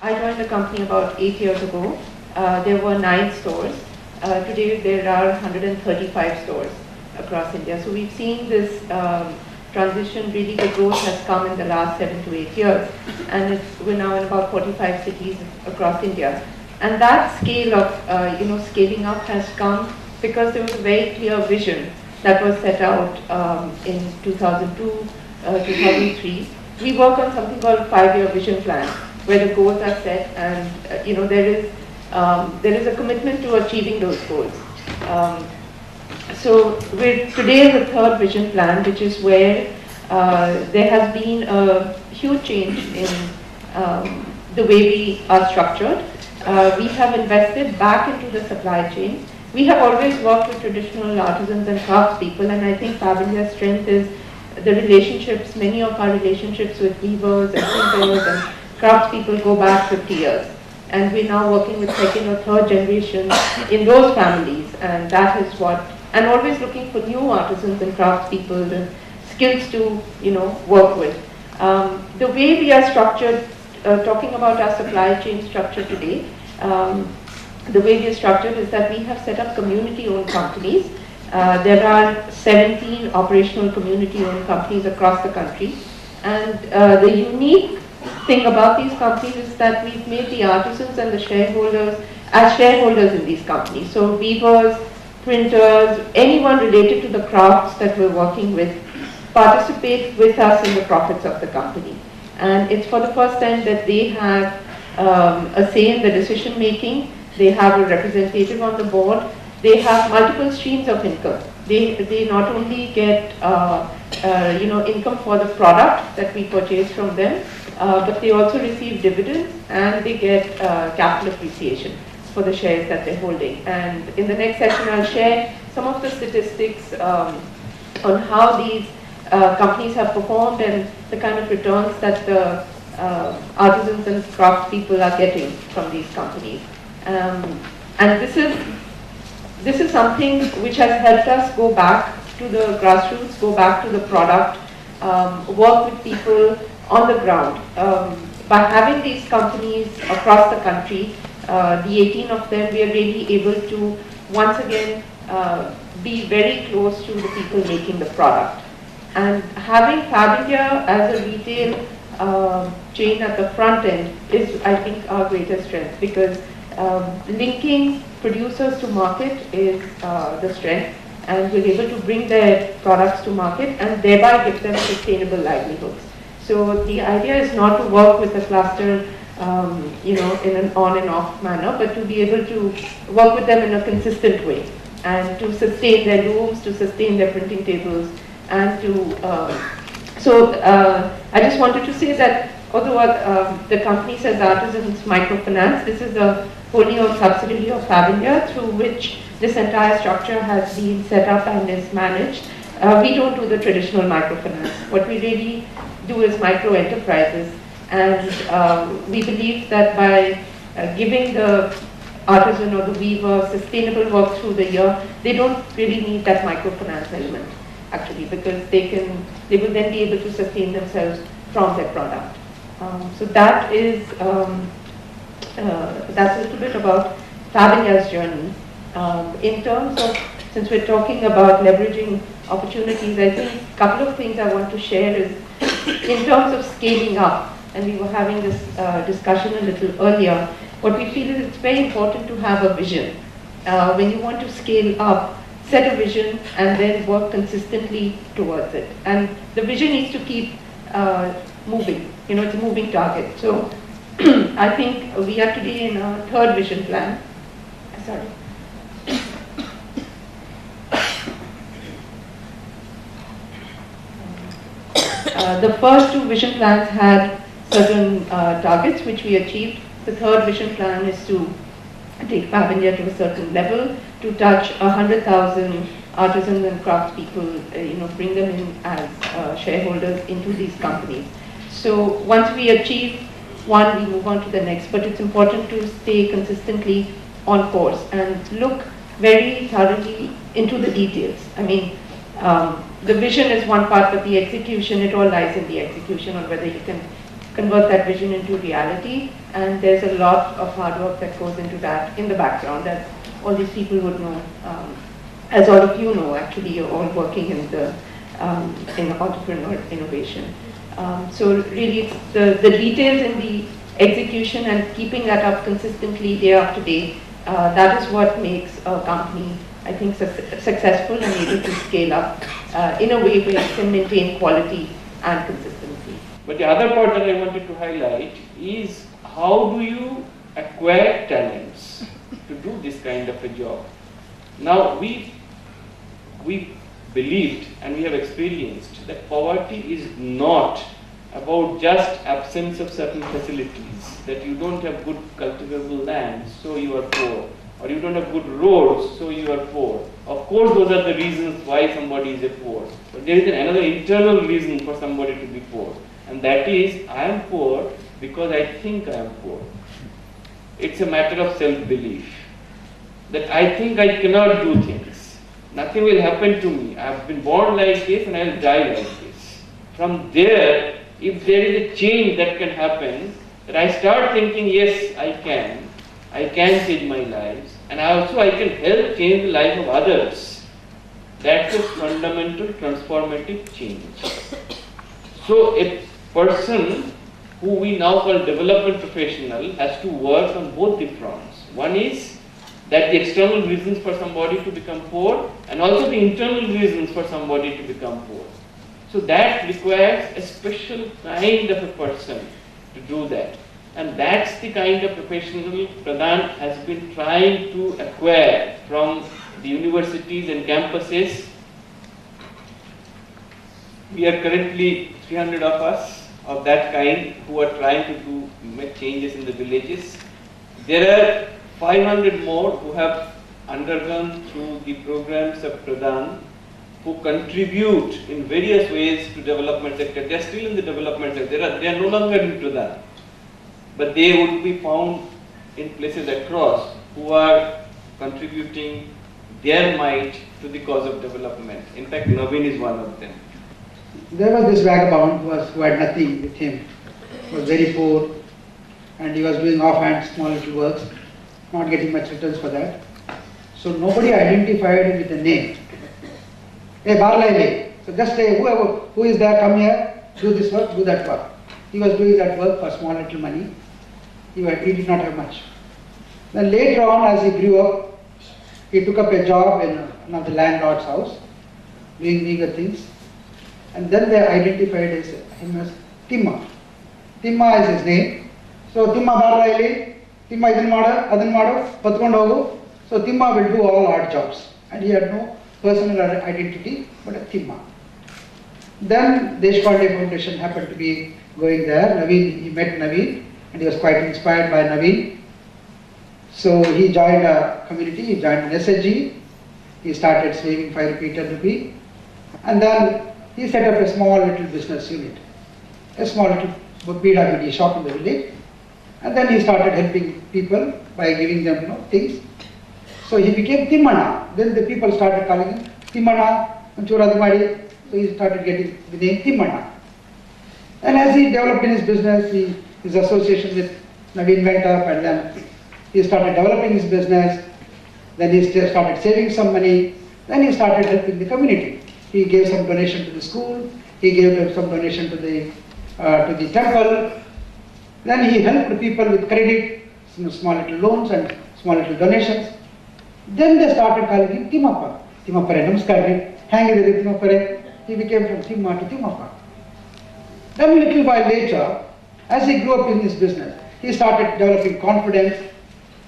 I joined the company about 8 years ago. There were 9 stores. Today there are 135 stores across India. So we've seen this transition. Really, the growth has come in the last 7 to 8 years, and we're now in about 45 cities across India. And that scale of scaling up has come because there was a very clear vision that was set out in 2002, 2003. We work on something called 5-year vision plan, where the goals are set, and there is a commitment to achieving those goals. So today is the 3rd vision plan, which is where there has been a huge change in the way we are structured. We have invested back into the supply chain. We have always worked with traditional artisans and craftspeople, and I think Fab India's strength is the relationships. Many of our relationships with weavers and printers and craftspeople go back 50 years. And we're now working with 2nd or 3rd generation in those families, and that is what, and always looking for new artisans and craftspeople and skills to work with. The way we are structured, talking about our supply chain structure today, the way we are structured is that we have set up community-owned companies. There are 17 operational community-owned companies across the country, and the unique thing about these companies is that we've made the artisans and the shareholders as shareholders in these companies. So weavers, printers, anyone related to the crafts that we're working with participate with us in the profits of the company. And it's for the first time that they have a say in the decision making. They have a representative on the board. They have multiple streams of income. They not only get income for the product that we purchase from them, but they also receive dividends, and they get capital appreciation for the shares that they're holding. And in the next session, I'll share some of the statistics on how these companies have performed and the kind of returns that the artisans and craftspeople are getting from these companies. And this is something which has helped us go back to the grassroots, go back to the product, work with people on the ground. By having these companies across the country, the 18 of them, we are really able to once again be very close to the people making the product. And having Fab India as a retail chain at the front end is, I think, our greatest strength, because linking producers to market is the strength, and we're able to bring their products to market and thereby give them sustainable livelihoods. So the idea is not to work with a cluster in an on and off manner, but to be able to work with them in a consistent way and to sustain their looms, to sustain their printing tables, and to I just wanted to say that although the company says Artisans Microfinance, this is a wholly owned subsidiary of Fab India through which this entire structure has been set up and is managed. We don't do the traditional microfinance. What we really do is micro enterprises, and we believe that by giving the artisan or the weaver sustainable work through the year, they don't really need that microfinance element actually, because they will then be able to sustain themselves from their product. So that is that's a little bit about Fab India's journey. In terms of, since we're talking about leveraging opportunities, I think a couple of things I want to share is in terms of scaling up, and we were having this discussion a little earlier, what we feel is it's very important to have a vision. When you want to scale up, set a vision and then work consistently towards it. And the vision needs to keep moving. It's a moving target. So I think we are today in our 3rd vision plan. Sorry. The first 2 vision plans had certain targets which we achieved. The 3rd vision plan is to take Fab India to a certain level, to touch 100,000 artisans and craftspeople, bring them in as shareholders into these companies. So once we achieve one, we move on to the next, but it's important to stay consistently on course and look very thoroughly into the details. I mean, the vision is one part, but the execution, it all lies in the execution on whether you can convert that vision into reality. And there's a lot of hard work that goes into that in the background that all these people would know. As all of you know, actually, you're all working in the in entrepreneur innovation. So really, it's the details in the execution and keeping that up consistently day after day. That is what makes a company, I think, successful and able to scale up in a way where it can maintain quality and consistency. But the other part that I wanted to highlight is how do you acquire talents to do this kind of a job? Now, we believed and we have experienced that poverty is not about just absence of certain facilities, that you don't have good cultivable land, so you are poor, or you don't have good roads, so you are poor. Of course, those are the reasons why somebody is a poor. But there is another internal reason for somebody to be poor, and that is, I am poor because I think I am poor. It's a matter of self-belief, that I think I cannot do things. Nothing will happen to me. I have been born like this and I will die like this. From there, if there is a change that can happen, that I start thinking, yes, I can change my lives, and I can help change the life of others. That's a fundamental transformative change. So a person who we now call development professional has to work on both the fronts. One is that the external reasons for somebody to become poor, and also the internal reasons for somebody to become poor. So that requires a special kind of a person to do that. And that's the kind of professional Pradhan has been trying to acquire from the universities and campuses. We are currently 300 of us of that kind who are trying to make changes in the villages. There are 500 more who have undergone through the programs of Pradhan, who contribute in various ways to development sector. They are still in the development sector. They are no longer in Pradhan, but they would be found in places across who are contributing their might to the cause of development. In fact, Naveen is one of them. There was this vagabond who had nothing with him. He was very poor, and he was doing offhand small little works, not getting much returns for that. So nobody identified him with a name. Hey, Barlaili. So just say, who is there, come here, do this work, do that work. He was doing that work for small little money. He did not have much. Then later on, as he grew up, he took up a job in one of the landlord's house, doing meager things. And then they identified him as Timma. Timma is his name. So Timma Barlaili, Timma idin madu, patkondu hogu. So Timma will do all odd jobs. And he had no personal identity, but a Timma. Then Deshpande Foundation happened to be going there. Naveen, he met Naveen, and he was quite inspired by Naveen. So he joined a community, he joined an SHG, he started saving 5 rupee, 10 rupee, and then he set up a small little business unit, a small little BWD shop in the village, and then he started helping people by giving them things. So he became Timmana. Then the people started calling him Timmana, Manchuradumadi. So he started getting the name Timmana. And as he developed in his business, his association with Naveen went up, and then he started developing his business. Then he started saving some money. Then he started helping the community. He gave some donation to the school. He gave some donation to the temple. Then he helped people with credit, some small little loans and small little donations. Then they started calling him Timmappa. Timmapare, namaskar, hangidare Timmapare. He became from Timma to Timmappa. Then a little while later, as he grew up in his business, he started developing confidence.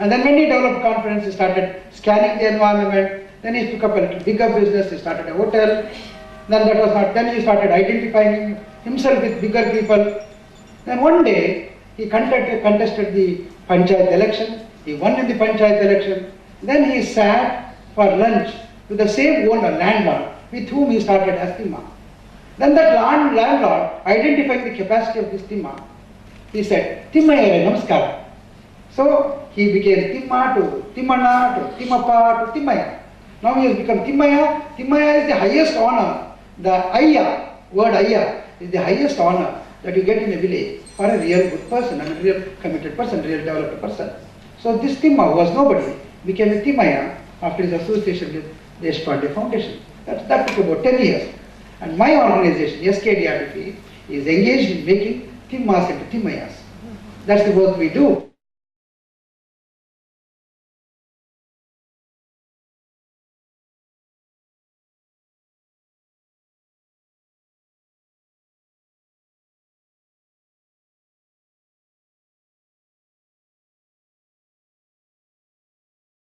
And then when he developed confidence, he started scanning the environment. Then he took up a little bigger business. He started a hotel. Then he started identifying himself with bigger people. Then one day, he contested the panchayat election. He won in the panchayat election. Then he sat for lunch with the same owner, landlord, with whom he started as Timma. Then that landlord, identifying the capacity of this Timma, he said, Timmayare namaskara. So he became Timma to Timmana to Timmappa to Timmaya. Now he has become Timmaya. Timmaya is the highest honor. The Ayya, word Ayya, is the highest honor that you get in a village for a real good person and a real committed person, real developed person. So this Timma, who was nobody, became a Timmaya after his association with the Deshpande Foundation. That took about 10 years. And my organization, SKDRDP, is engaged in making Timmas into Timmayas. That's the work we do.